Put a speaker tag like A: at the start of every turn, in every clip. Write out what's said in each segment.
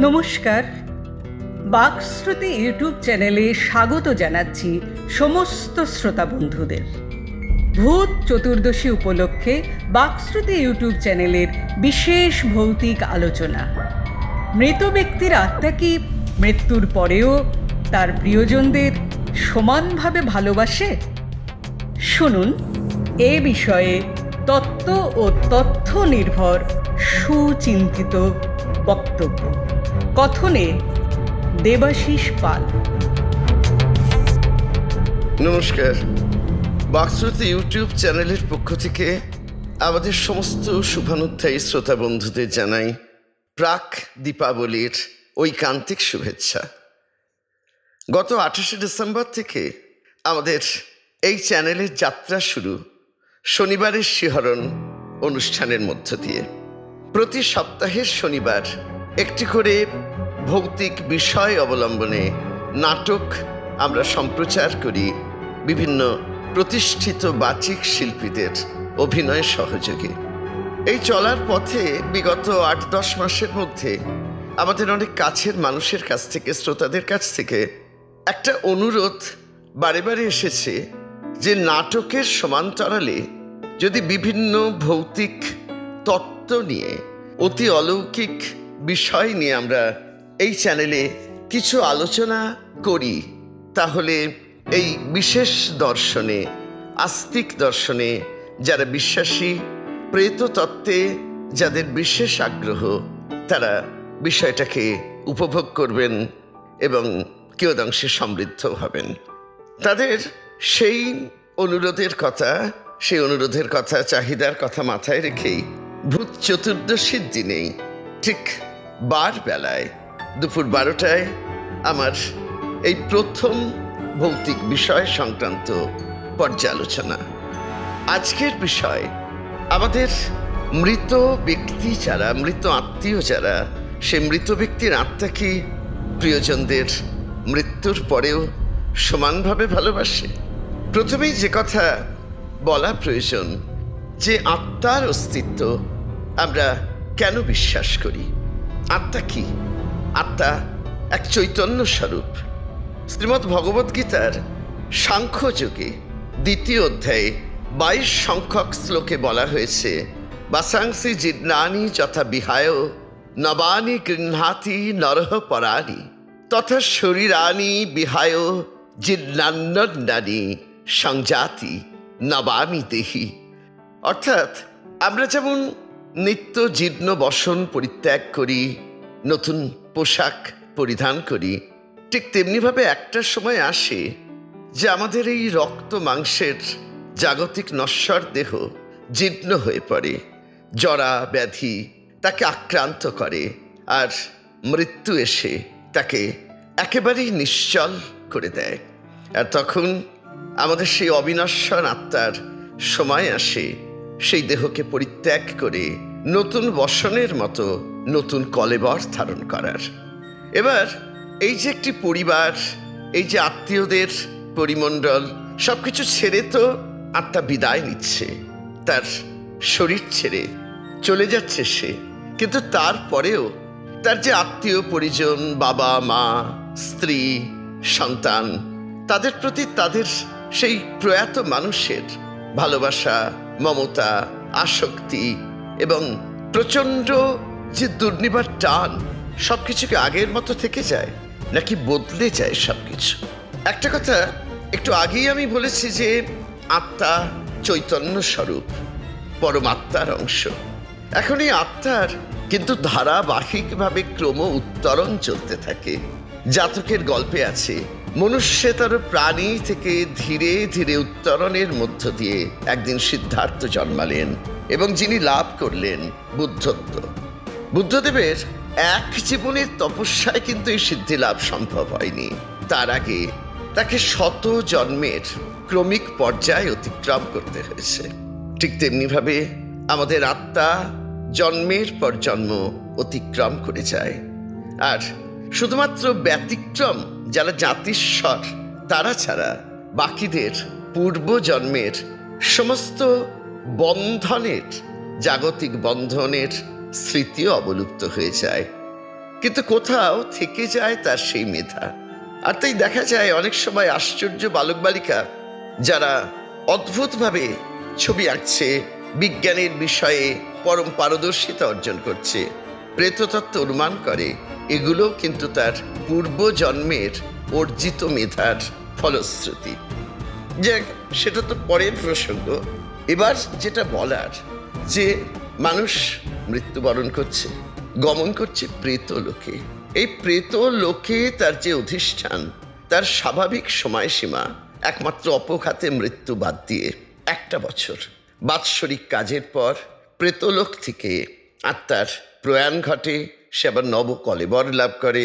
A: নমস্কার, বাকশ্রুতি ইউটিউব চ্যানেলে স্বাগত জানাচ্ছি সমস্ত শ্রোতা বন্ধুদের। ভূত চতুর্দশী উপলক্ষে বাকশ্রুতি ইউটিউব চ্যানেলের বিশেষ ভৌতিক আলোচনা। মৃত ব্যক্তির আত্মা কি মৃত্যুর পরেও তার প্রিয়জনদের সমানভাবে ভালোবাসে? শুনুন এ বিষয়ে তত্ত্ব ও তথ্য নির্ভর সুচিন্তিত বক্তব্য। কথনে দেবাশিস পাল।
B: নমস্কার, বাকশ্রুতি ইউটিউব চ্যানেলের পক্ষ থেকে আমাদের সমস্ত শুভানুধ্যায়ী শ্রোতা বন্ধুদের জানাই প্রাক দীপাবলির ঐকান্তিক শুভেচ্ছা। গত 28শে ডিসেম্বর থেকে আমাদের এই চ্যানেলের যাত্রা শুরু শনিবারের শিহরণ অনুষ্ঠানের মধ্য দিয়ে। প্রতি সপ্তাহের শনিবার একটি করে ভৌতিক বিষয় অবলম্বনে নাটক আমরা সম্প্রচার করি বিভিন্ন প্রতিষ্ঠিত বাচিক শিল্পীদের অভিনয় সহযোগে। এই চলার পথে বিগত 8-10 মাসের মধ্যে আমাদের অনেক কাছের মানুষের কাছ থেকে, শ্রোতাদের কাছ থেকে একটা অনুরোধ বারে বারে এসেছে যে নাটকের সমান্তরালে যদি বিভিন্ন ভৌতিক তত্ত্ব নিয়ে, অতি অলৌকিক বিষয় নিয়ে আমরা এই চ্যানেলে কিছু আলোচনা করি, তাহলে এই বিশেষ দর্শনে, আস্তিক দর্শনে যারা বিশ্বাসী, প্রেত তত্ত্বে যাদের বিশেষ আগ্রহ, তারা বিষয়টাকে উপভোগ করবেন এবং কিয়দাংশে সমৃদ্ধ হবেন। তাদের সেই অনুরোধের কথা, চাহিদার কথা মাথায় রেখেই ভূত চতুর্দশীর দিনেই ঠিক বার বেলায় দুপুর 12টায় আমার এই প্রথম ভৌতিক বিষয় সংক্রান্ত পর্যালোচনা। আজকের বিষয় আমাদের মৃত ব্যক্তি যারা, মৃত আত্মীয় যারা, সে মৃত ব্যক্তির আত্মা কি প্রিয়জনদের মৃত্যুর পরেও সমানভাবে ভালোবাসে? প্রথমেই যে কথা বলা প্রয়োজন, যে আত্মার অস্তিত্ব আমরা কেন বিশ্বাস করি? আত্মা কি? আত্মা এক চৈতন্য স্বরূপ। শ্রীমদ্ ভগবদ্গীতার সাংখ্যযোগে 2য় অধ্যায়ে 22 সংখ্যক শ্লোকে বলা হয়েছে, বাসাংসি জিন্নানি যথা বিহায় নবানি গৃহ্ণাতি নরহ পরাণি তথা শরীরানি বিহায় জিন্নান্নানি সংজাতি নবানি দেহি। অর্থাৎ আমরা যেমন নিত্য জীর্ণ বসন পরিত্যাগ করি, নতুন পোশাক পরিধান করি, ঠিক তেমনিভাবে একটা সময় আসে যে আমাদের এই রক্ত মাংসের জাগতিক নশ্বর দেহ জীর্ণ হয়ে পড়ে, জরা ব্যাধি তাকে আক্রান্ত করে, আর মৃত্যু এসে তাকে একেবারেই নিশ্চল করে দেয়। আর তখন আমাদের সেই অবিনশ্বর আত্মার সময় আসে সেই দেহকে পরিত্যাগ করে নতুন বসনের মতো নতুন কলেবর ধারণ করার। এবার এই যে একটি পরিবার, এই যে আত্মীয়দের পরিমণ্ডল, সবকিছু ছেড়ে তো আত্মা বিদায় নিচ্ছে, তার শরীর ছেড়ে চলে যাচ্ছে সে, কিন্তু তারপরেও তার যে আত্মীয় পরিজন, বাবা মা, স্ত্রী, সন্তান, তাদের প্রতি তাদের সেই প্রয়াত মানুষের ভালোবাসা, মমতা, আসক্তি এবং প্রচণ্ড যে দুর্নিবার টান, সবকিছুকে আগের মতো থেকে যায় নাকি বদলে যায় সবকিছু? একটা কথা একটু আগেই আমি বলেছি যে আত্মা চৈতন্য স্বরূপ, পরমাত্মার অংশ। এখন এই আত্মার কিন্তু ধারাবাহিকভাবে ক্রম উত্তরণ চলতে থাকে। জাতকের গল্পে আছে, মনুষ্যেতর প্রাণী থেকে ধীরে ধীরে উত্তরণের মধ্য দিয়ে একদিন সিদ্ধার্থ জন্মালেন এবং যিনি লাভ করলেন বুদ্ধত্ব। বুদ্ধদেবের এক জীবনের তপস্যায় কিন্তু এই সিদ্ধি লাভ সম্ভব হয়নি। তার আগে তাকে 100 জন্মের ক্রমিক পর্যায় অতিক্রম করতে হয়েছে। ঠিক তেমনিভাবে আমাদের আত্মা জন্মের পর জন্ম অতিক্রম করে যায়। আর শুধুমাত্র ব্যতিক্রম যারা জাতিস্বর, তারা ছাড়া বাকিদের পূর্ব জন্মের সমস্ত বন্ধনের, জাগতিক বন্ধনের স্মৃতিও অবলুপ্ত হয়ে যায়। কিন্তু কোথাও থেকে যায় তার সেই মেধা। আর তাই দেখা যায় অনেক সময় আশ্চর্য বালক বালিকা যারা অদ্ভুতভাবে ছবি আঁকছে, বিজ্ঞানের বিষয়ে পরম পারদর্শিতা অর্জন করছে, প্রেততত্ত্ব অনুমান করে, এগুলো কিন্তু তার পূর্বজন্মের অর্জিত মেধার ফলশ্রুতি। যাক, সেটা তো পরের প্রসঙ্গ। এবার যেটা বলার, যে মানুষ মৃত্যুবরণ করছে, গমন করছে প্রেত লোকে। এই প্রেত লোকে তার যে অধিষ্ঠান, তার স্বাভাবিক সময়সীমা একমাত্র অপঘাতে মৃত্যু বাদ দিয়ে 1 বছর। বাৎসরিক কাজের পর প্রেতলোক থেকে আত্মার প্রয়াণ ঘটে, সে আবার নব কলেবর লাভ করে,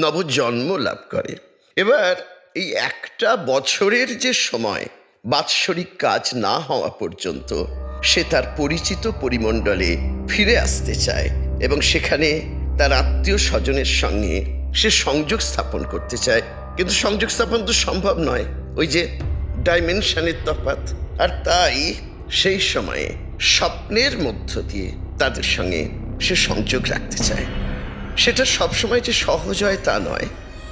B: নবজন্ম লাভ করে। এবার এই 1 বছরের যে সময়, বাৎসরিক কাজ না হওয়া পর্যন্ত সে তার পরিচিত পরিমণ্ডলে ফিরে আসতে চায় এবং সেখানে তার আত্মীয় স্বজনের সঙ্গে সে সংযোগ স্থাপন করতে চায়। কিন্তু সংযোগ স্থাপন তো সম্ভব নয়, ওই যে ডাইমেনশনের তফাৎ। আর তাই সেই সময়ে স্বপ্নের মধ্য দিয়ে তাদের সঙ্গে সে সংযোগ রাখতে চায়। সেটা সবসময় যে সহজ হয় তা নয়,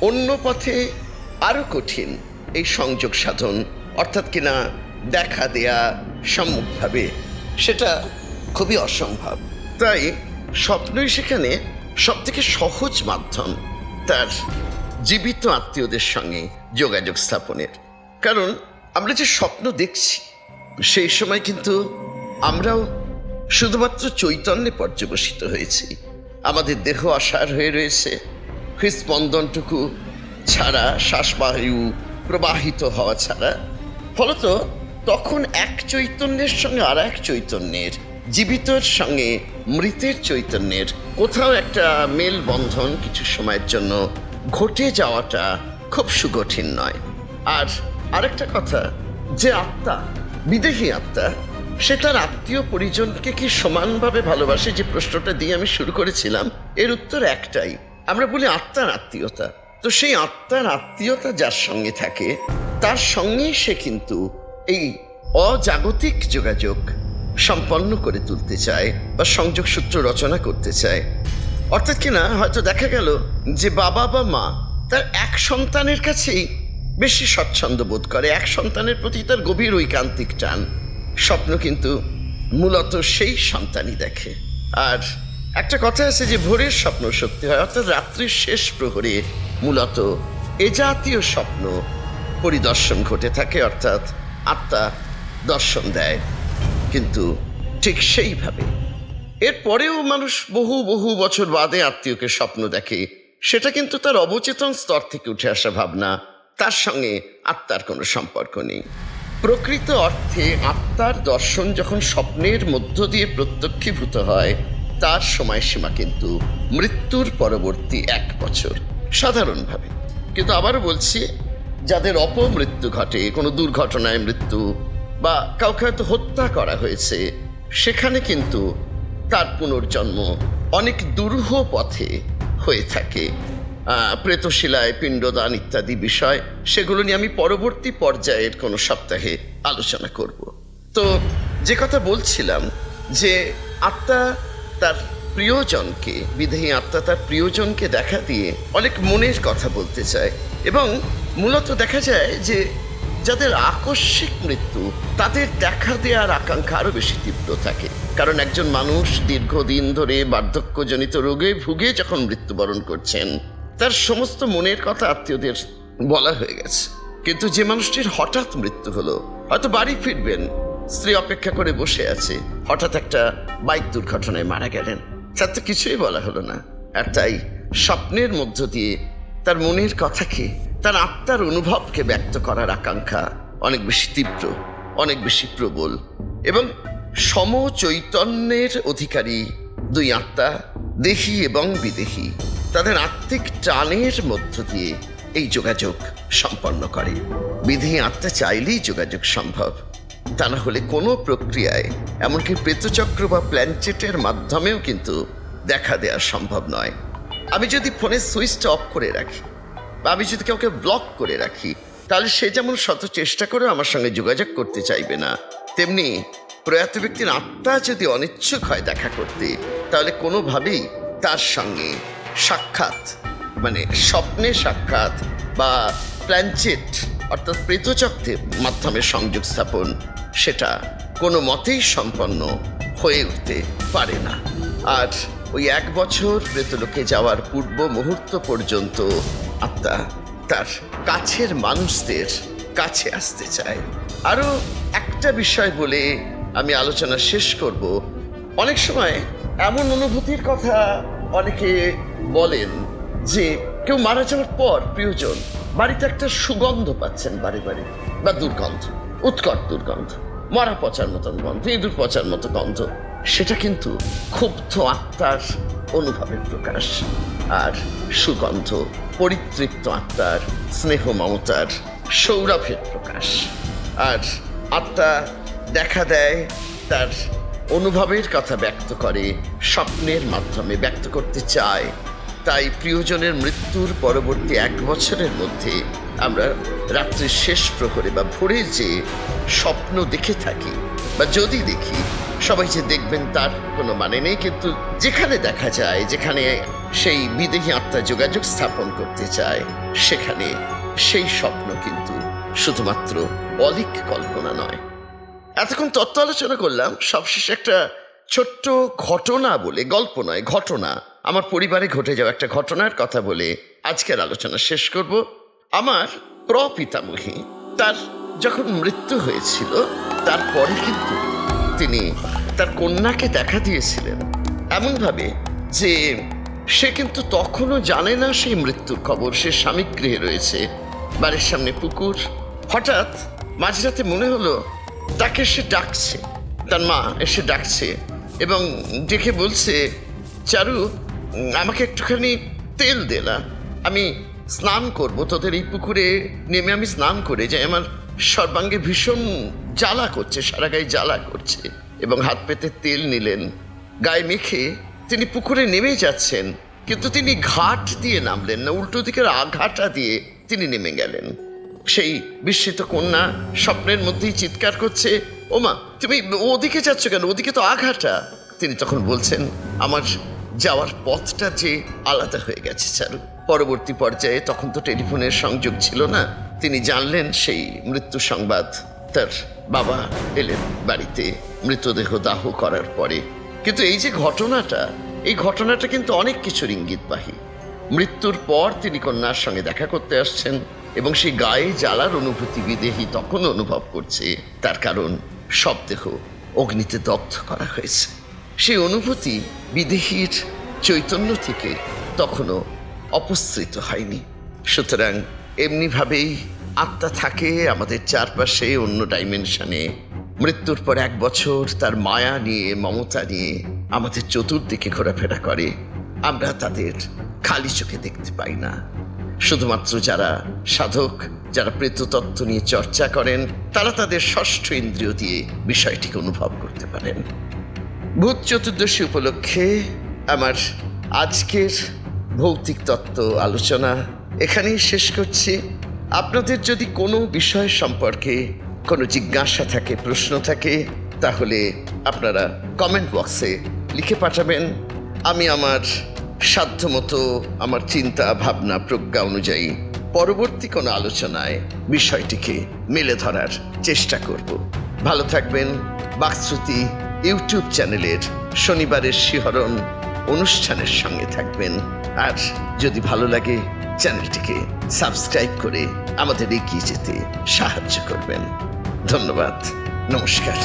B: অন্য পথে আরো কঠিন এই সংযোগ সাধন, অর্থাৎ কিনা দেখা দেয়া সম্মুখভাবে, সেটা খুবই অসম্ভব। তাই স্বপ্নই সেখানে সব থেকে সহজ মাধ্যম তার জীবিত আত্মীয়দের সঙ্গে যোগাযোগ স্থাপনের। কারণ আমরা যে স্বপ্ন দেখছি সেই সময় কিন্তু আমরাও শুধুমাত্র চৈতন্যে পর্যবসিত হয়েছি। আমাদের দেহ অসার হয়ে রয়েছে, হৃৎস্পন্দনটুকু ছাড়া, শ্বাসবায়ু প্রবাহিত হওয়া ছাড়া। ফলত তখন এক চৈতন্যের সঙ্গে আর এক চৈতন্যের, জীবিতর সঙ্গে মৃতের চৈতন্যের কোথাও একটা মেলবন্ধন কিছু সময়ের জন্য ঘটে যাওয়াটা খুব সুকঠিন নয়। আর আরেকটা কথা, যে আত্মা, বিদেহী আত্মা, সে তার আত্মীয় পরিজনকে কি সমানভাবে ভালোবাসে? যে প্রশ্নটা দিয়ে আমি শুরু করেছিলাম, এর উত্তর একটাই, আমরা বলি আত্মার আত্মীয়তা। তো সেই আত্মার আত্মীয়তা যার সঙ্গে থাকে, তার সঙ্গেই সে কিন্তু এই অজাগতিক যোগাযোগ সম্পন্ন করে তুলতে চায় বা সংযোগ সূত্র রচনা করতে চায়। অর্থাৎ কিনা হয়তো দেখা গেল যে বাবা বা মা তার এক সন্তানের কাছেই বেশি স্বচ্ছন্দ বোধ করে, এক সন্তানের প্রতি তার গভীর ঐকান্তিক টান। স্বপ্ন কিন্তু মূলত সেই সন্তানই দেখে। আর একটা কথা আছে যে ভোরের স্বপ্ন সত্যি হয়, অর্থাৎ রাত্রির শেষ প্রহরে মূলত এ জাতীয় স্বপ্ন পরিদর্শন ঘটে থাকে, অর্থাৎ আত্মা দর্শন দেয়। কিন্তু ঠিক সেইভাবে এরপরেও মানুষ বহু বহু বছর বাদে আত্মীয়কে স্বপ্ন দেখে, সেটা কিন্তু তার অবচেতন স্তর থেকে উঠে আসা ভাবনা, তার সঙ্গে আত্মার কোনো সম্পর্ক নেই। প্রকৃত অর্থে আত্মার দর্শন যখন স্বপ্নের মধ্য দিয়ে প্রত্যক্ষীভূত হয়, তার সময়সীমা কিন্তু মৃত্যুর পরবর্তী 1 বছর সাধারণভাবে। কিন্তু আবারও বলছি, যাদের অপমৃত্যু ঘটে, কোনো দুর্ঘটনায় মৃত্যু বা কাউকে হয়তো হত্যা করা হয়েছে, সেখানে কিন্তু তার পুনর্জন্ম অনেক দুরূহ পথে হয়ে থাকে। প্রেতশিলায় পিণ্ডদান ইত্যাদি বিষয়, সেগুলো নিয়ে আমি পরবর্তী পর্যায়ের কোনো সপ্তাহে আলোচনা করব। তো যে কথা বলছিলাম, যে আত্মা তার প্রিয়জনকে, বিদেহী আত্মা তার প্রিয়জনকে দেখা দিয়ে অনেক মনের কথা বলতে চায়। এবং মূলত দেখা যায় যে যাদের আকস্মিক মৃত্যু, তাদের দেখা দেওয়ার আকাঙ্ক্ষা আরও বেশি তীব্র থাকে। কারণ একজন মানুষ দীর্ঘদিন ধরে বার্ধক্যজনিত রোগে ভুগে যখন মৃত্যুবরণ করছেন, তার সমস্ত মনের কথা আত্মীয়দের বলা হয়ে গেছে। কিন্তু যে মানুষটির হঠাৎ মৃত্যু হলো, হয়তো বাড়ি ফিরবেন, স্ত্রী অপেক্ষা করে বসে আছে, হঠাৎ একটা বাইক দুর্ঘটনায় মারা গেলেন, তার তো কিছুই বলা হলো না। আর তাই স্বপ্নের মধ্য দিয়ে তার মনের কথাকে, তার আত্মার অনুভবকে ব্যক্ত করার আকাঙ্ক্ষা অনেক বেশি তীব্র, অনেক বেশি প্রবল। এবং সমচৈতন্যের অধিকারী দুই আত্মা, দেহী এবং বিদেহী, তাদের আত্মিক টানের মধ্য দিয়ে এই যোগাযোগ সম্পন্ন করে। বিদেহী আত্মা চাইলেই যোগাযোগ সম্ভব, তা না হলে কোনো প্রক্রিয়ায়, এমনকি প্রেতচক্র বা প্ল্যানচেটের মাধ্যমেও কিন্তু দেখা দেওয়া সম্ভব নয়। আমি যদি ফোনের সুইচটা অফ করে রাখি বা আমি যদি কাউকে ব্লক করে রাখি, তাহলে সে যেমন শত চেষ্টা করেও আমার সঙ্গে যোগাযোগ করতে চাইবে না, তেমনি প্রয়াত ব্যক্তির আত্মা যদি অনিচ্ছুক হয় দেখা করতে, তাহলে কোনোভাবেই তার সঙ্গে সাক্ষাৎ, মানে স্বপ্নে সাক্ষাৎ বা প্ল্যানচেট অর্থাৎ প্রেতচক্রের মাধ্যমে সংযোগ স্থাপন, সেটা কোনো মতেই সম্পন্ন হয়ে উঠতে পারে না। আর ওই 1 বছর প্রেতলোকে যাওয়ার পূর্ব মুহূর্ত পর্যন্ত আত্মা তার কাছের মানুষদের কাছে আসতে চায়। আরও একটা বিষয় বলে আমি আলোচনা শেষ করব। অনেক সময় এমন অনুভূতির কথা অনেকে বলেন যে কেউ মারা যাওয়ার পর প্রিয়জন বাড়িতে একটা সুগন্ধ পাচ্ছেন বাড়ি বাড়ি, বা দুর্গন্ধ, উৎকট দুর্গন্ধ, মরা পচার মতন গন্ধ, ইঁদুর পচার মতো গন্ধ। সেটা কিন্তু ক্ষুব্ধ আত্মার অনুভবের প্রকাশ। আর সুগন্ধ পরিতৃপ্ত আত্মার স্নেহ মমতার সৌরভের প্রকাশ। আর আত্মা দেখা দেয়, তার অনুভবের কথা ব্যক্ত করে, স্বপ্নের মাধ্যমে ব্যক্ত করতে চায়। তাই প্রিয়জনের মৃত্যুর পরবর্তী 1 বছরের মধ্যে আমরা রাত্রির শেষ প্রহরে বা ভোরে যে স্বপ্ন দেখে থাকি, বা যদি দেখি, সবাই যে দেখবেন তার কোনো মানে নেই, কিন্তু যেখানে দেখা যায়, যেখানে সেই বিদেহী আত্মা যোগাযোগ স্থাপন করতে চায়, সেখানে সেই স্বপ্ন কিন্তু শুধুমাত্র অলিক কল্পনা নয়। এতক্ষণ তত্ত্ব আলোচনা করলাম, সবশেষে একটা ছোট্ট ঘটনা বলে, গল্প নয়, ঘটনা, আমার পরিবারে ঘটে যাওয়া একটা ঘটনার কথা বলে আজকের আলোচনা শেষ করব। আমার প্রপিতামহী, তার যখন মৃত্যু হয়েছিল তারপরে কিন্তু তিনি তার কন্যাকে দেখা দিয়েছিলেন এমনভাবে যে সে কিন্তু তখনও জানে না সেই মৃত্যুর খবর। সে স্বামীগৃহে রয়েছে, বাড়ির সামনে পুকুর। হঠাৎ মাঝরাতে মনে হলো তাকে সে ডাকছে, তার মা এসে ডাকছে এবং ডেকে বলছে, চারু, আমাকে একটুখানি তেল দে না, আমি স্নান করব, তোদের এই পুকুরে নেমে আমি স্নান করে যাই, আমার সর্বাঙ্গে ভীষণ জ্বালা করছে, সারা গায়ে জ্বালা করছে। এবং হাত পেতে তেল নিলেন, গায়ে মেখে তিনি পুকুরে নেমে যাচ্ছেন, কিন্তু তিনি ঘাট দিয়ে নামলেন না, উল্টো দিকের আঘাটা দিয়ে তিনি নেমে গেলেন। সেই বিস্মিত কন্যা স্বপ্নের মধ্যেই চিৎকার করছে, ওমা তুমি ওদিকে যাচ্ছ কেন, ওদিকে তো আঘাটা। তিনি তখন বলছেন, আমার যাওয়ার পথটা যে আলাদা হয়ে গেছে চারু। পরবর্তী পর্যায়ে, তখন তো টেলিফোনের সংযোগ ছিল না, তিনি জানলেন সেই মৃত্যু সংবাদ। তার বাবা এলেন বাড়িতে মৃতদেহ দাহ করার পরে। কিন্তু এই যে ঘটনাটা, এই ঘটনাটা কিন্তু অনেক কিছুর ইঙ্গিতবাহী। মৃত্যুর পর তিনি কন্যার সঙ্গে দেখা করতে আসছেন এবং সেই গায়ে জ্বালার অনুভূতি বিদেহী তখন অনুভব করছে। তার কারণ সব দেহ অগ্নিতে দগ্ধ করা হয়েছে। সেই অনুভূতি বিদেহীর চৈতন্য থেকে তখনও অপসৃত হয়নি। সুতরাং এমনিভাবেই আত্মা থাকে আমাদের চারপাশে, অন্য ডাইমেনশনে। মৃত্যুর পর 1 বছর তার মায়া নিয়ে, মমতা নিয়ে আমাদের চতুর্দিকে ঘোরাফেরা করে। আমরা তাদের খালি চোখে দেখতে পাই না। শুধুমাত্র যারা সাধক, যারা প্রেততত্ত্ব নিয়ে চর্চা করেন, তারা তাদের ষষ্ঠ ইন্দ্রিয় দিয়ে বিষয়টিকে অনুভব করতে পারেন। ভূত চতুর্দশী উপলক্ষে আমার আজকের ভৌতিক তত্ত্ব আলোচনা এখানেই শেষ করছি। আপনাদের যদি কোনো বিষয় সম্পর্কে কোনো জিজ্ঞাসা থাকে, প্রশ্ন থাকে, তাহলে আপনারা কমেন্ট বক্সে লিখে পাঠাবেন। আমি আমার সাধ্যমতো, আমার চিন্তা ভাবনা প্রজ্ঞা অনুযায়ী পরবর্তী কোনো আলোচনায় বিষয়টিকে মেলে ধরার চেষ্টা করব। ভালো থাকবেন। বাকশ্রুতি ইউটিউব চ্যানেলের শনিবারের শিহরণ অনুষ্ঠানের সঙ্গে থাকবেন। আর যদি ভালো লাগে, চ্যানেলটিকে সাবস্ক্রাইব করে আমাদের এগিয়ে যেতে সাহায্য করবেন। ধন্যবাদ। নমস্কার।